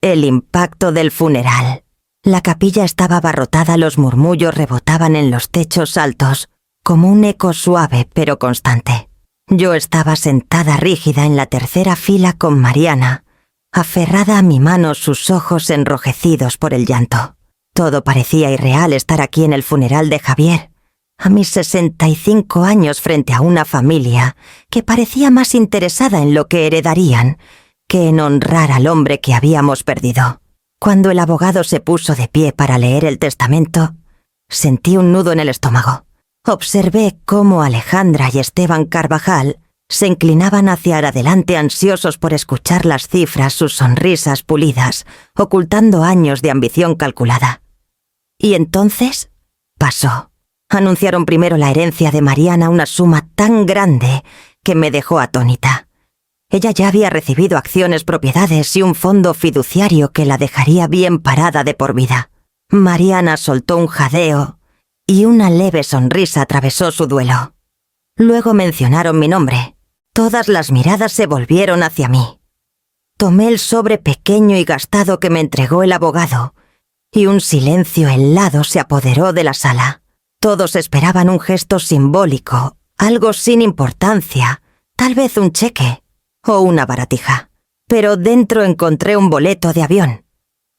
El impacto del funeral. La capilla estaba abarrotada, los murmullos rebotaban en los techos altos, como un eco suave pero constante. Yo estaba sentada rígida en la tercera fila con Mariana, aferrada a mi mano, sus ojos enrojecidos por el llanto. Todo parecía irreal, estar aquí en el funeral de Javier, a mis 65 años, frente a una familia que parecía más interesada en lo que heredarían que en honrar al hombre que habíamos perdido. Cuando el abogado se puso de pie para leer el testamento, sentí un nudo en el estómago. Observé cómo Alejandra y Esteban Carvajal se inclinaban hacia adelante, ansiosos por escuchar las cifras, sus sonrisas pulidas, ocultando años de ambición calculada. Y entonces pasó. Anunciaron primero la herencia de Mariana, una suma tan grande que me dejó atónita. Ella ya había recibido acciones, propiedades y un fondo fiduciario que la dejaría bien parada de por vida. Mariana soltó un jadeo y una leve sonrisa atravesó su duelo. Luego mencionaron mi nombre. Todas las miradas se volvieron hacia mí. Tomé el sobre pequeño y gastado que me entregó el abogado, y un silencio helado se apoderó de la sala. Todos esperaban un gesto simbólico, algo sin importancia, tal vez un cheque o una baratija. Pero dentro encontré un boleto de avión.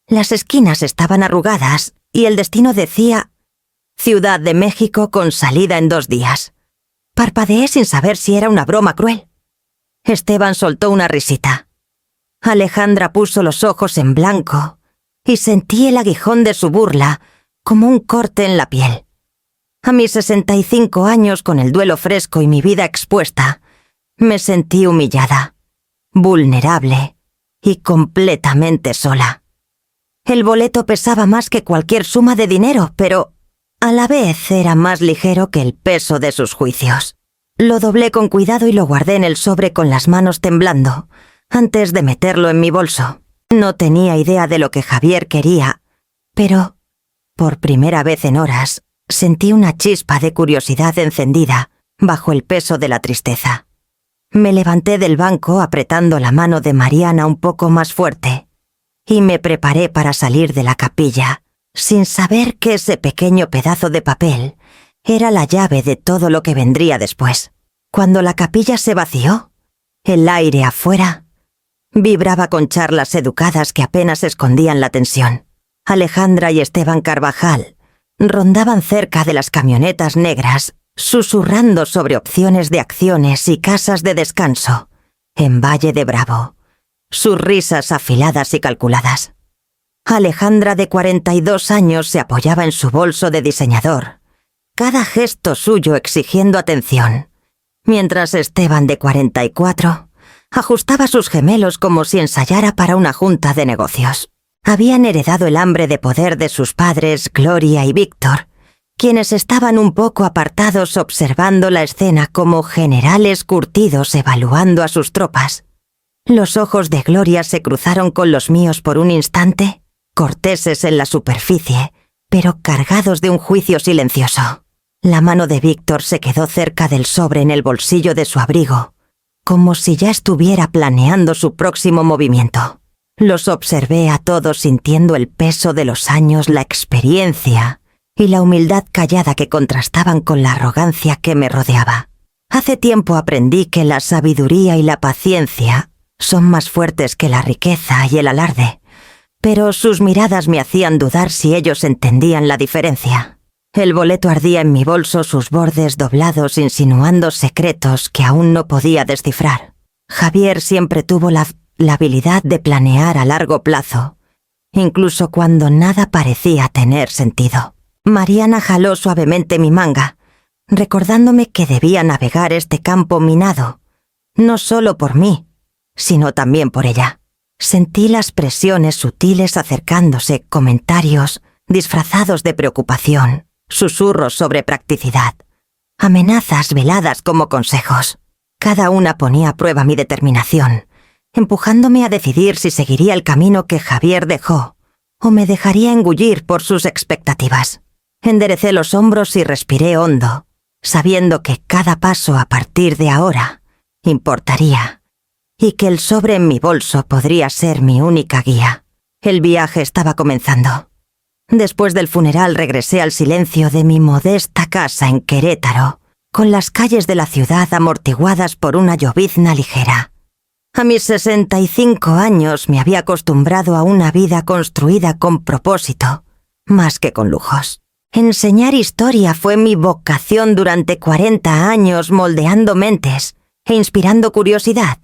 Las esquinas estaban arrugadas y el destino decía Ciudad de México con salida en 2 días. Parpadeé sin saber si era una broma cruel. Esteban soltó una risita. Alejandra puso los ojos en blanco y sentí el aguijón de su burla como un corte en la piel. A mis 65 años, con el duelo fresco y mi vida expuesta, me sentí humillada, vulnerable y completamente sola. El boleto pesaba más que cualquier suma de dinero, pero a la vez era más ligero que el peso de sus juicios. Lo doblé con cuidado y lo guardé en el sobre con las manos temblando, antes de meterlo en mi bolso. No tenía idea de lo que Javier quería, pero, por primera vez en horas, sentí una chispa de curiosidad encendida bajo el peso de la tristeza. Me levanté del banco apretando la mano de Mariana un poco más fuerte y me preparé para salir de la capilla, sin saber que ese pequeño pedazo de papel era la llave de todo lo que vendría después. Cuando la capilla se vació, el aire afuera vibraba con charlas educadas que apenas escondían la tensión. Alejandra y Esteban Carvajal rondaban cerca de las camionetas negras, susurrando sobre opciones de acciones y casas de descanso en Valle de Bravo, sus risas afiladas y calculadas. Alejandra, de 42 años, se apoyaba en su bolso de diseñador, cada gesto suyo exigiendo atención, mientras Esteban, de 44, ajustaba sus gemelos como si ensayara para una junta de negocios. Habían heredado el hambre de poder de sus padres, Gloria y Víctor, quienes estaban un poco apartados observando la escena como generales curtidos evaluando a sus tropas. Los ojos de Gloria se cruzaron con los míos por un instante, corteses en la superficie, pero cargados de un juicio silencioso. La mano de Víctor se quedó cerca del sobre en el bolsillo de su abrigo, como si ya estuviera planeando su próximo movimiento. Los observé a todos sintiendo el peso de los años, la experiencia y la humildad callada que contrastaban con la arrogancia que me rodeaba. Hace tiempo aprendí que la sabiduría y la paciencia son más fuertes que la riqueza y el alarde, pero sus miradas me hacían dudar si ellos entendían la diferencia. El boleto ardía en mi bolso, sus bordes doblados insinuando secretos que aún no podía descifrar. Javier siempre tuvo la habilidad de planear a largo plazo, incluso cuando nada parecía tener sentido. Mariana jaló suavemente mi manga, recordándome que debía navegar este campo minado, no solo por mí, sino también por ella. Sentí las presiones sutiles acercándose, comentarios disfrazados de preocupación, susurros sobre practicidad, amenazas veladas como consejos. Cada una ponía a prueba mi determinación, empujándome a decidir si seguiría el camino que Javier dejó o me dejaría engullir por sus expectativas. Enderecé los hombros y respiré hondo, sabiendo que cada paso a partir de ahora importaría y que el sobre en mi bolso podría ser mi única guía. El viaje estaba comenzando. Después del funeral regresé al silencio de mi modesta casa en Querétaro, con las calles de la ciudad amortiguadas por una llovizna ligera. A mis 65 años me había acostumbrado a una vida construida con propósito, más que con lujos. Enseñar historia fue mi vocación durante 40 años, moldeando mentes e inspirando curiosidad.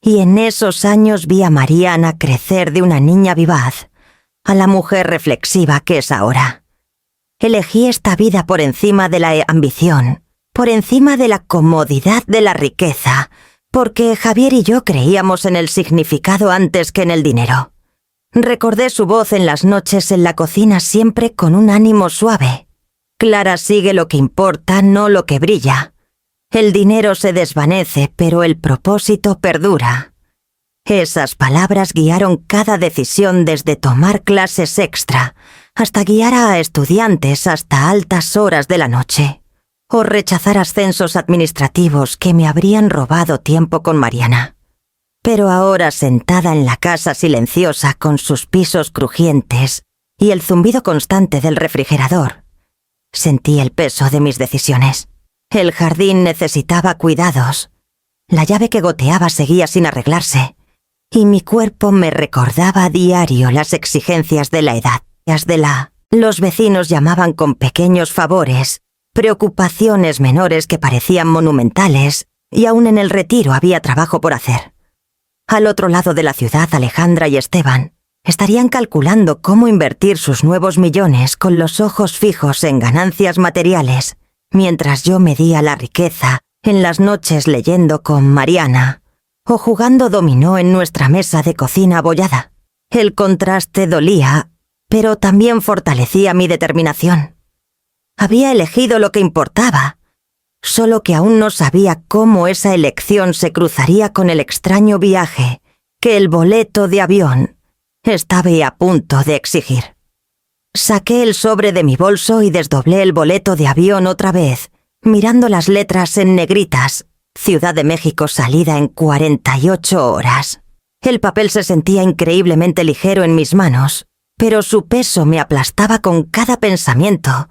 Y en esos años vi a Mariana crecer de una niña vivaz a la mujer reflexiva que es ahora. Elegí esta vida por encima de la ambición, por encima de la comodidad de la riqueza, porque Javier y yo creíamos en el significado antes que en el dinero. Recordé su voz en las noches en la cocina siempre con un ánimo suave. Clara sigue lo que importa, no lo que brilla. El dinero se desvanece, pero el propósito perdura. Esas palabras guiaron cada decisión desde tomar clases extra hasta guiar a estudiantes hasta altas horas de la noche, o rechazar ascensos administrativos que me habrían robado tiempo con Mariana. Pero ahora, sentada en la casa silenciosa con sus pisos crujientes y el zumbido constante del refrigerador, sentí el peso de mis decisiones. El jardín necesitaba cuidados. La llave que goteaba seguía sin arreglarse, y mi cuerpo me recordaba a diario las exigencias de la edad. Los vecinos llamaban con pequeños favores, preocupaciones menores que parecían monumentales, y aún en el retiro había trabajo por hacer. Al otro lado de la ciudad, Alejandra y Esteban estarían calculando cómo invertir sus nuevos millones con los ojos fijos en ganancias materiales, mientras yo medía la riqueza en las noches leyendo con Mariana o jugando dominó en nuestra mesa de cocina abollada. El contraste dolía, pero también fortalecía mi determinación. Había elegido lo que importaba, solo que aún no sabía cómo esa elección se cruzaría con el extraño viaje que el boleto de avión estaba a punto de exigir. Saqué el sobre de mi bolso y desdoblé el boleto de avión otra vez, mirando las letras en negritas. Ciudad de México, salida en 48 horas. El papel se sentía increíblemente ligero en mis manos, pero su peso me aplastaba con cada pensamiento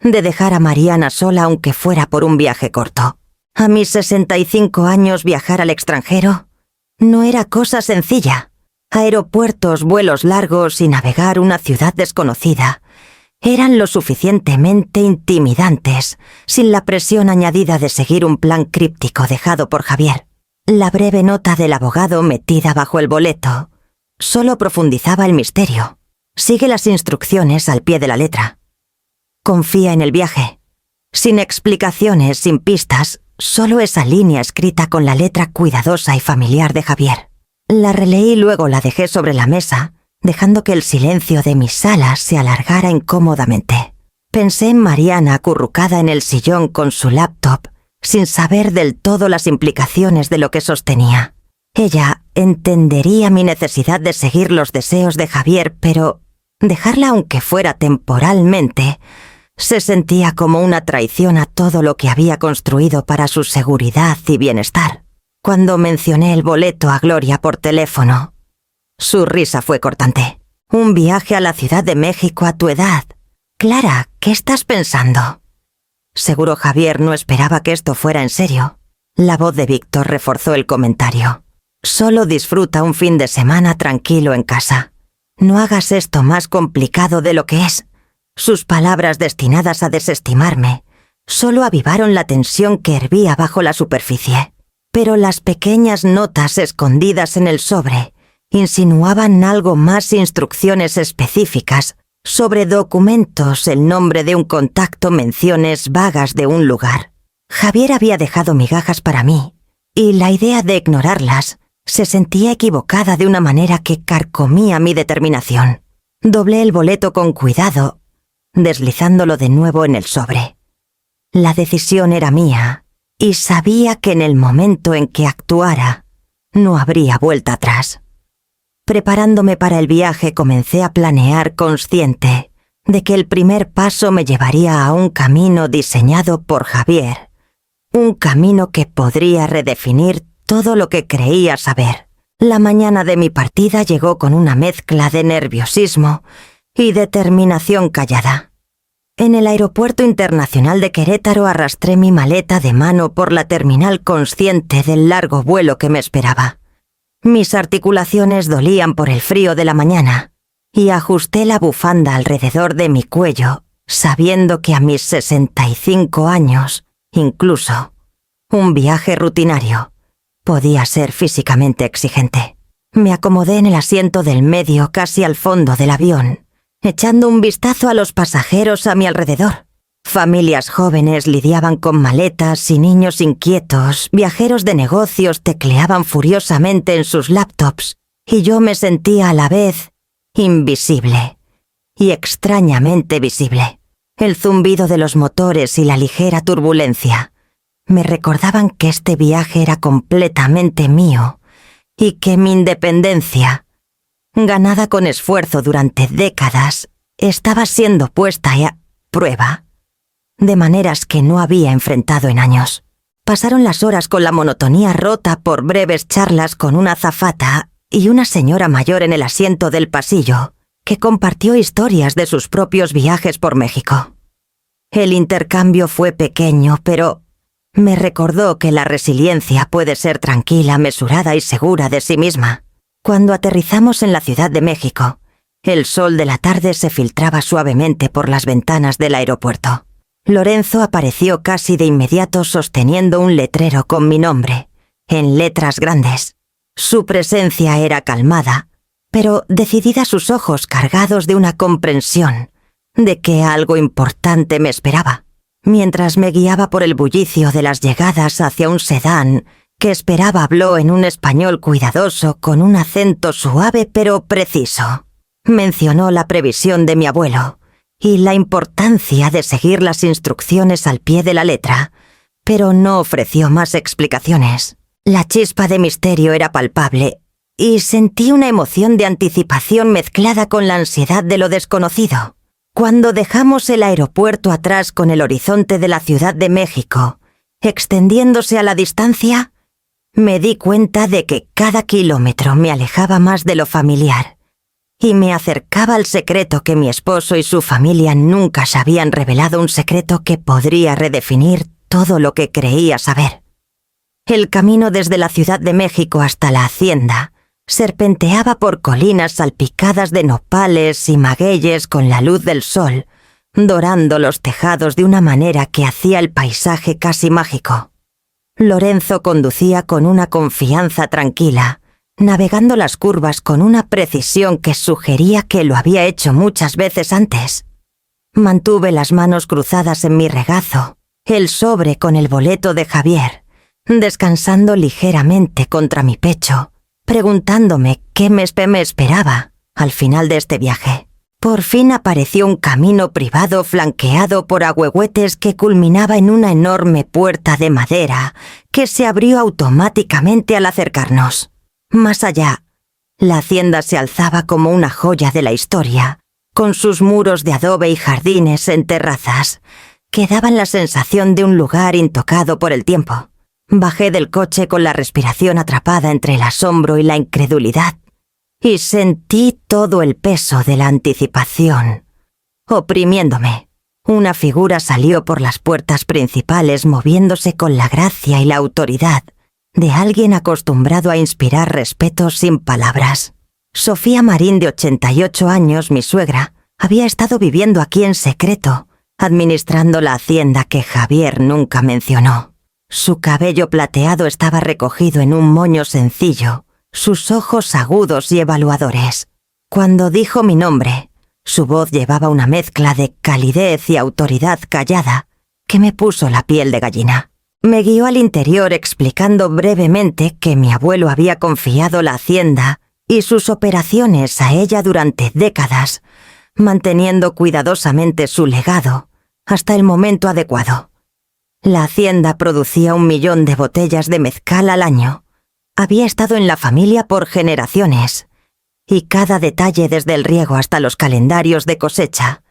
de dejar a Mariana sola aunque fuera por un viaje corto. A mis 65 años viajar al extranjero no era cosa sencilla. Aeropuertos, vuelos largos y navegar una ciudad desconocida eran lo suficientemente intimidantes, sin la presión añadida de seguir un plan críptico dejado por Javier. La breve nota del abogado metida bajo el boleto solo profundizaba el misterio. Sigue las instrucciones al pie de la letra. Confía en el viaje. Sin explicaciones, sin pistas, solo esa línea escrita con la letra cuidadosa y familiar de Javier. La releí y luego la dejé sobre la mesa, dejando que el silencio de mi sala se alargara incómodamente. Pensé en Mariana acurrucada en el sillón con su laptop, sin saber del todo las implicaciones de lo que sostenía. Ella entendería mi necesidad de seguir los deseos de Javier, pero dejarla aunque fuera temporalmente se sentía como una traición a todo lo que había construido para su seguridad y bienestar. Cuando mencioné el boleto a Gloria por teléfono, su risa fue cortante. Un viaje a la Ciudad de México a tu edad. Clara, ¿qué estás pensando? Seguro Javier no esperaba que esto fuera en serio. La voz de Víctor reforzó el comentario. Solo disfruta un fin de semana tranquilo en casa. No hagas esto más complicado de lo que es. Sus palabras destinadas a desestimarme solo avivaron la tensión que hervía bajo la superficie. Pero las pequeñas notas escondidas en el sobre insinuaban algo más, instrucciones específicas sobre documentos, el nombre de un contacto, menciones vagas de un lugar. Javier había dejado migajas para mí, y la idea de ignorarlas se sentía equivocada de una manera que carcomía mi determinación. Doblé el boleto con cuidado, deslizándolo de nuevo en el sobre. La decisión era mía, y sabía que en el momento en que actuara, no habría vuelta atrás. Preparándome para el viaje, comencé a planear, consciente de que el primer paso me llevaría a un camino diseñado por Javier, un camino que podría redefinir todo lo que creía saber. La mañana de mi partida llegó con una mezcla de nerviosismo y determinación callada. En el Aeropuerto Internacional de Querétaro arrastré mi maleta de mano por la terminal consciente del largo vuelo que me esperaba. Mis articulaciones dolían por el frío de la mañana y ajusté la bufanda alrededor de mi cuello, sabiendo que a mis 65 años, incluso, un viaje rutinario podía ser físicamente exigente. Me acomodé en el asiento del medio, casi al fondo del avión, echando un vistazo a los pasajeros a mi alrededor. Familias jóvenes lidiaban con maletas y niños inquietos, viajeros de negocios tecleaban furiosamente en sus laptops, y yo me sentía a la vez invisible y extrañamente visible. El zumbido de los motores y la ligera turbulencia me recordaban que este viaje era completamente mío y que mi independencia, ganada con esfuerzo durante décadas, estaba siendo puesta a prueba de maneras que no había enfrentado en años. Pasaron las horas con la monotonía rota por breves charlas con una azafata y una señora mayor en el asiento del pasillo, que compartió historias de sus propios viajes por México. El intercambio fue pequeño, pero me recordó que la resiliencia puede ser tranquila, mesurada y segura de sí misma. Cuando aterrizamos en la Ciudad de México, el sol de la tarde se filtraba suavemente por las ventanas del aeropuerto. Lorenzo apareció casi de inmediato sosteniendo un letrero con mi nombre, en letras grandes. Su presencia era calmada, pero decidida, sus ojos cargados de una comprensión de que algo importante me esperaba. Mientras me guiaba por el bullicio de las llegadas hacia un sedán que esperaba, habló en un español cuidadoso con un acento suave pero preciso. Mencionó la previsión de mi abuelo y la importancia de seguir las instrucciones al pie de la letra, pero no ofreció más explicaciones. La chispa de misterio era palpable y sentí una emoción de anticipación mezclada con la ansiedad de lo desconocido. Cuando dejamos el aeropuerto atrás con el horizonte de la Ciudad de México extendiéndose a la distancia, me di cuenta de que cada kilómetro me alejaba más de lo familiar y me acercaba al secreto que mi esposo y su familia nunca se habían revelado, un secreto que podría redefinir todo lo que creía saber. El camino desde la Ciudad de México hasta la hacienda serpenteaba por colinas salpicadas de nopales y magueyes con la luz del sol, dorando los tejados de una manera que hacía el paisaje casi mágico. Lorenzo conducía con una confianza tranquila, navegando las curvas con una precisión que sugería que lo había hecho muchas veces antes. Mantuve las manos cruzadas en mi regazo, el sobre con el boleto de Javier, descansando ligeramente contra mi pecho, preguntándome qué me esperaba al final de este viaje. Por fin apareció un camino privado flanqueado por ahuehuetes que culminaba en una enorme puerta de madera que se abrió automáticamente al acercarnos. Más allá, la hacienda se alzaba como una joya de la historia, con sus muros de adobe y jardines en terrazas, que daban la sensación de un lugar intocado por el tiempo. Bajé del coche con la respiración atrapada entre el asombro y la incredulidad, y sentí todo el peso de la anticipación oprimiéndome. Una figura salió por las puertas principales moviéndose con la gracia y la autoridad de alguien acostumbrado a inspirar respeto sin palabras. Sofía Marín, de 88 años, mi suegra, había estado viviendo aquí en secreto, administrando la hacienda que Javier nunca mencionó. Su cabello plateado estaba recogido en un moño sencillo, sus ojos agudos y evaluadores. Cuando dijo mi nombre, su voz llevaba una mezcla de calidez y autoridad callada que me puso la piel de gallina. Me guió al interior explicando brevemente que mi abuelo había confiado la hacienda y sus operaciones a ella durante décadas, manteniendo cuidadosamente su legado hasta el momento adecuado. La hacienda producía 1 millón de botellas de mezcal al año. Había estado en la familia por generaciones, y cada detalle, desde el riego hasta los calendarios de cosecha,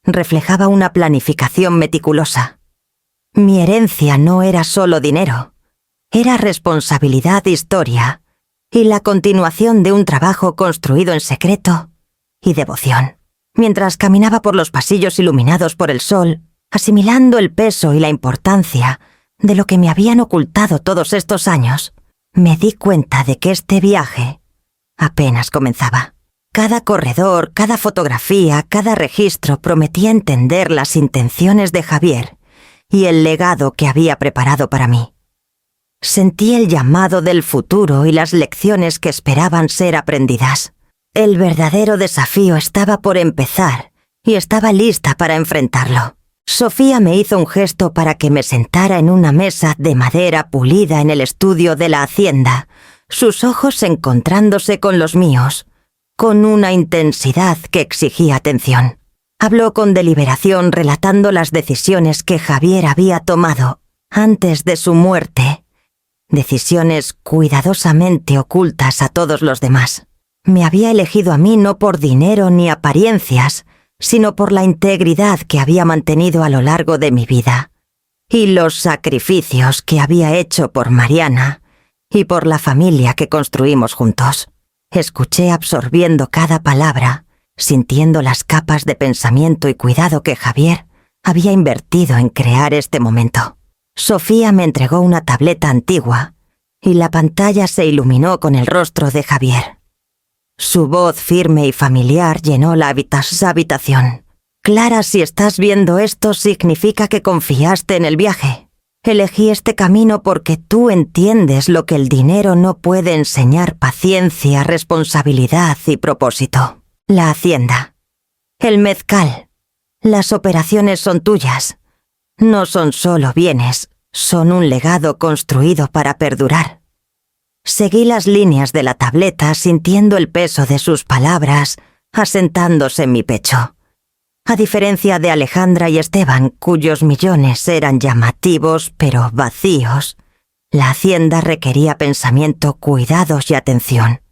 reflejaba una planificación meticulosa. Mi herencia no era solo dinero, era responsabilidad, historia y la continuación de un trabajo construido en secreto y devoción. Mientras caminaba por los pasillos iluminados por el sol, asimilando el peso y la importancia de lo que me habían ocultado todos estos años, me di cuenta de que este viaje apenas comenzaba. Cada corredor, cada fotografía, cada registro prometía entender las intenciones de Javier y el legado que había preparado para mí. Sentí el llamado del futuro y las lecciones que esperaban ser aprendidas. El verdadero desafío estaba por empezar y estaba lista para enfrentarlo. Sofía me hizo un gesto para que me sentara en una mesa de madera pulida en el estudio de la hacienda, sus ojos encontrándose con los míos, con una intensidad que exigía atención. Habló con deliberación relatando las decisiones que Javier había tomado antes de su muerte, decisiones cuidadosamente ocultas a todos los demás. Me había elegido a mí no por dinero ni apariencias, sino por la integridad que había mantenido a lo largo de mi vida, y los sacrificios que había hecho por Mariana y por la familia que construimos juntos. Escuché absorbiendo cada palabra, sintiendo las capas de pensamiento y cuidado que Javier había invertido en crear este momento. Sofía me entregó una tableta antigua, y la pantalla se iluminó con el rostro de Javier. Su voz firme y familiar llenó la habitación. Clara, si estás viendo esto, significa que confiaste en el viaje. Elegí este camino porque tú entiendes lo que el dinero no puede enseñar: paciencia, responsabilidad y propósito. La hacienda, el mezcal, las operaciones son tuyas. No son solo bienes, son un legado construido para perdurar. Seguí las líneas de la tableta sintiendo el peso de sus palabras asentándose en mi pecho. A diferencia de Alejandra y Esteban, cuyos millones eran llamativos pero vacíos, la hacienda requería pensamiento, cuidados y atención.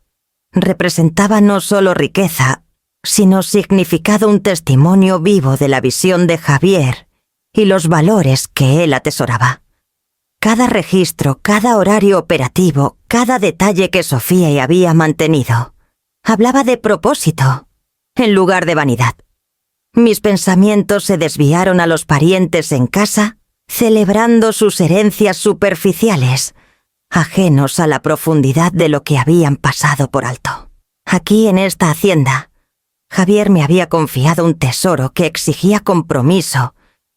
Representaba no solo riqueza, sino significado, un testimonio vivo de la visión de Javier y los valores que él atesoraba. Cada registro, cada horario operativo, cada detalle que Sofía había mantenido, hablaba de propósito, en lugar de vanidad. Mis pensamientos se desviaron a los parientes en casa, celebrando sus herencias superficiales, ajenos a la profundidad de lo que habían pasado por alto. Aquí, en esta hacienda, Javier me había confiado un tesoro que exigía compromiso,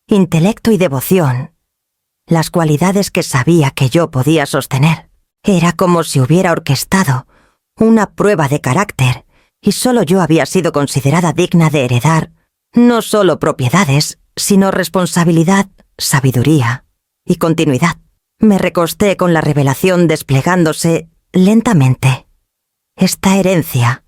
intelecto y devoción, las cualidades que sabía que yo podía sostener. Era como si hubiera orquestado una prueba de carácter y solo yo había sido considerada digna de heredar no solo propiedades, sino responsabilidad, sabiduría y continuidad. Me recosté con la revelación desplegándose lentamente. Esta herencia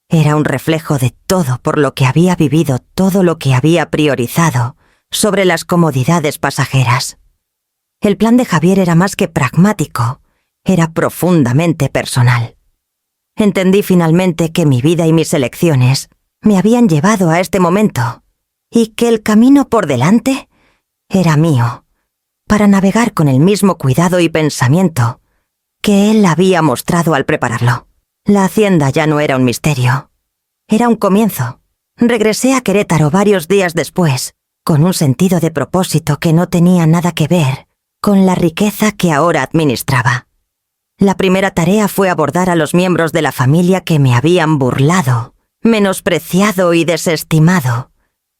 era un reflejo de todo por lo que había vivido, todo lo que había priorizado sobre las comodidades pasajeras. El plan de Javier era más que pragmático, era profundamente personal. Entendí finalmente que mi vida y mis elecciones me habían llevado a este momento, y que el camino por delante era mío, para navegar con el mismo cuidado y pensamiento que él había mostrado al prepararlo. La hacienda ya no era un misterio, era un comienzo. Regresé a Querétaro varios días después, con un sentido de propósito que no tenía nada que ver con la riqueza que ahora administraba. La primera tarea fue abordar a los miembros de la familia que me habían burlado, menospreciado y desestimado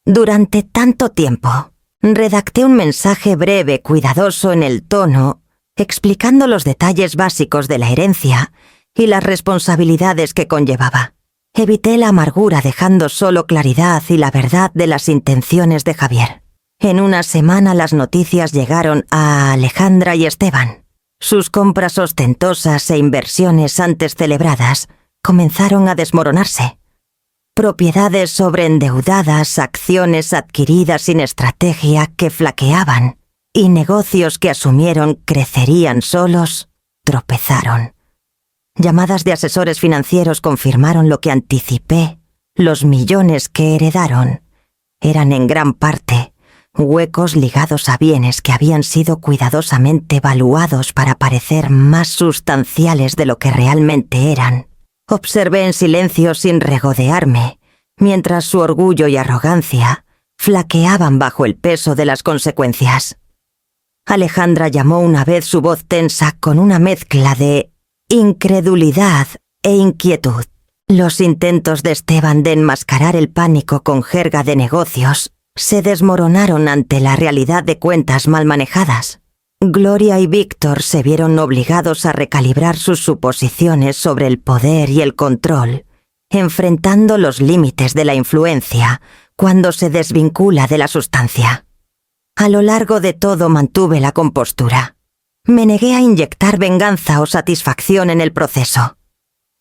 durante tanto tiempo. Redacté un mensaje breve, cuidadoso en el tono, explicando los detalles básicos de la herencia y las responsabilidades que conllevaba. Evité la amargura dejando solo claridad y la verdad de las intenciones de Javier. En una semana las noticias llegaron a Alejandra y Esteban. Sus compras ostentosas e inversiones antes celebradas comenzaron a desmoronarse. Propiedades sobreendeudadas, acciones adquiridas sin estrategia que flaqueaban y negocios que asumieron crecerían solos, tropezaron. Llamadas de asesores financieros confirmaron lo que anticipé. Los millones que heredaron eran en gran parte huecos ligados a bienes que habían sido cuidadosamente evaluados para parecer más sustanciales de lo que realmente eran. Observé en silencio sin regodearme, mientras su orgullo y arrogancia flaqueaban bajo el peso de las consecuencias. Alejandra llamó una vez su voz tensa con una mezcla de incredulidad e inquietud. Los intentos de Esteban de enmascarar el pánico con jerga de negocios se desmoronaron ante la realidad de cuentas mal manejadas. Gloria y Víctor se vieron obligados a recalibrar sus suposiciones sobre el poder y el control, enfrentando los límites de la influencia cuando se desvincula de la sustancia. A lo largo de todo mantuve la compostura. Me negué a inyectar venganza o satisfacción en el proceso.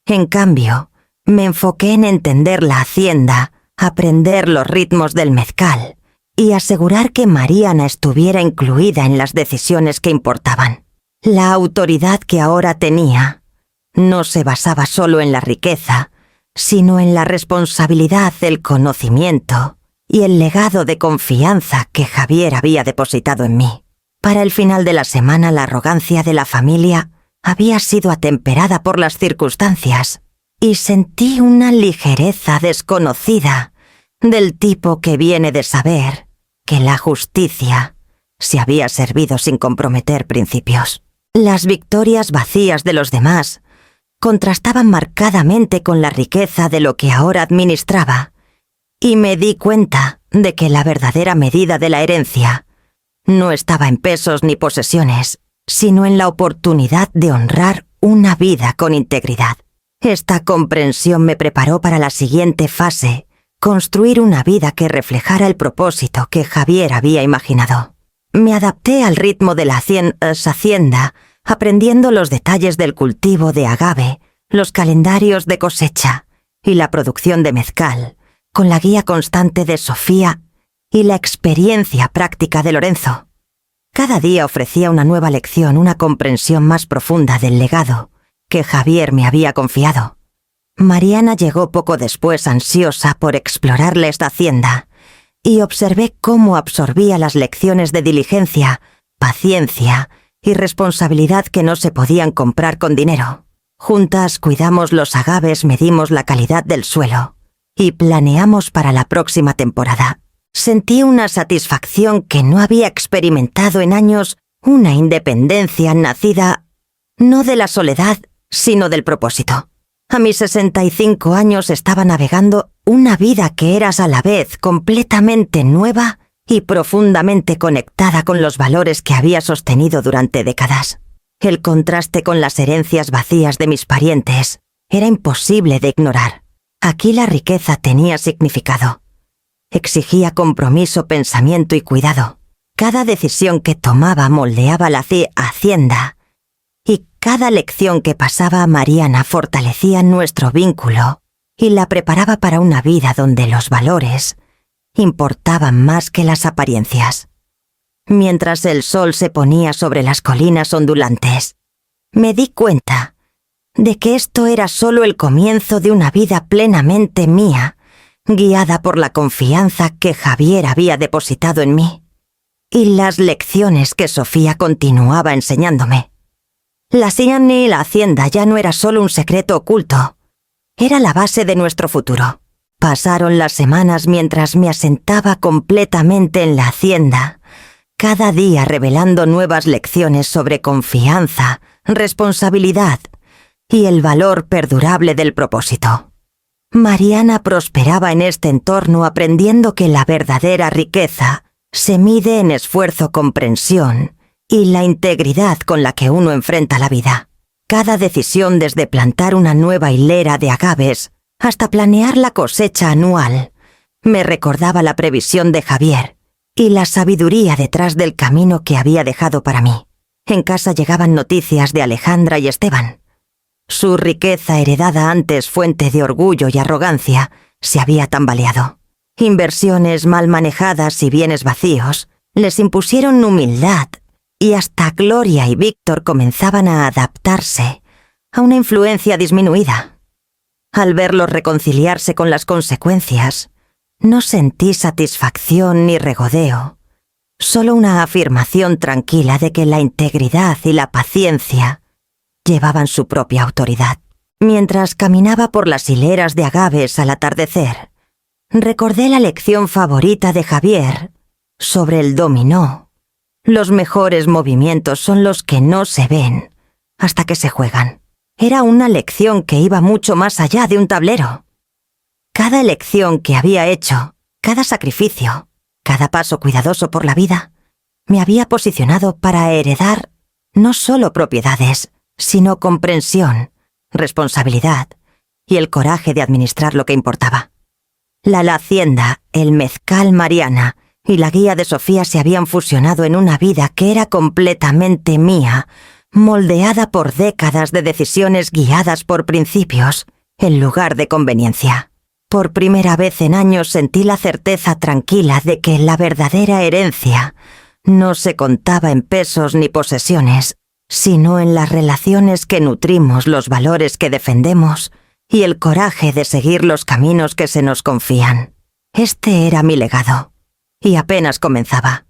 En cambio, me enfoqué en entender la hacienda, aprender los ritmos del mezcal y asegurar que Mariana estuviera incluida en las decisiones que importaban. La autoridad que ahora tenía no se basaba solo en la riqueza, sino en la responsabilidad, el conocimiento y el legado de confianza que Javier había depositado en mí. Para el final de la semana, la arrogancia de la familia había sido atemperada por las circunstancias y sentí una ligereza desconocida del tipo que viene de saber que la justicia se había servido sin comprometer principios. Las victorias vacías de los demás contrastaban marcadamente con la riqueza de lo que ahora administraba, y me di cuenta de que la verdadera medida de la herencia no estaba en pesos ni posesiones, sino en la oportunidad de honrar una vida con integridad. Esta comprensión me preparó para la siguiente fase: construir una vida que reflejara el propósito que Javier había imaginado. Me adapté al ritmo de la hacienda, aprendiendo los detalles del cultivo de agave, los calendarios de cosecha y la producción de mezcal, con la guía constante de Sofía y la experiencia práctica de Lorenzo. Cada día ofrecía una nueva lección, una comprensión más profunda del legado que Javier me había confiado. Mariana llegó poco después, ansiosa por explorarle esta hacienda, y observé cómo absorbía las lecciones de diligencia, paciencia y responsabilidad que no se podían comprar con dinero. Juntas cuidamos los agaves, medimos la calidad del suelo y planeamos para la próxima temporada. Sentí una satisfacción que no había experimentado en años, una independencia nacida no de la soledad, sino del propósito. A mis 65 años estaba navegando una vida que era a la vez completamente nueva y profundamente conectada con los valores que había sostenido durante décadas. El contraste con las herencias vacías de mis parientes era imposible de ignorar. Aquí la riqueza tenía significado. Exigía compromiso, pensamiento y cuidado. Cada decisión que tomaba moldeaba la hacienda, y cada lección que pasaba a Mariana fortalecía nuestro vínculo y la preparaba para una vida donde los valores importaban más que las apariencias. Mientras el sol se ponía sobre las colinas ondulantes, me di cuenta de que esto era solo el comienzo de una vida plenamente mía, guiada por la confianza que Javier había depositado en mí y las lecciones que Sofía continuaba enseñándome. La hacienda ya no era solo un secreto oculto, era la base de nuestro futuro. Pasaron las semanas mientras me asentaba completamente en la hacienda, cada día revelando nuevas lecciones sobre confianza, responsabilidad y el valor perdurable del propósito. Mariana prosperaba en este entorno, aprendiendo que la verdadera riqueza se mide en esfuerzo, comprensión y la integridad con la que uno enfrenta la vida. Cada decisión, desde plantar una nueva hilera de agaves hasta planear la cosecha anual, me recordaba la previsión de Javier y la sabiduría detrás del camino que había dejado para mí. En casa llegaban noticias de Alejandra y Esteban. Su riqueza, heredada antes fuente de orgullo y arrogancia, se había tambaleado. Inversiones mal manejadas y bienes vacíos les impusieron humildad, y hasta Gloria y Víctor comenzaban a adaptarse a una influencia disminuida. Al verlos reconciliarse con las consecuencias, no sentí satisfacción ni regodeo, Solo una afirmación tranquila de que la integridad y la paciencia llevaban su propia autoridad. Mientras caminaba por las hileras de agaves al atardecer, recordé la lección favorita de Javier sobre el dominó. Los mejores movimientos son los que no se ven hasta que se juegan. Era una lección que iba mucho más allá de un tablero. Cada elección que había hecho, cada sacrificio, cada paso cuidadoso por la vida, me había posicionado para heredar no solo propiedades, sino comprensión, responsabilidad y el coraje de administrar lo que importaba. La hacienda, el mezcal Mariana y la guía de Sofía se habían fusionado en una vida que era completamente mía, moldeada por décadas de decisiones guiadas por principios, en lugar de conveniencia. Por primera vez en años sentí la certeza tranquila de que la verdadera herencia no se contaba en pesos ni posesiones, sino en las relaciones que nutrimos, los valores que defendemos y el coraje de seguir los caminos que se nos confían. Este era mi legado, y apenas comenzaba.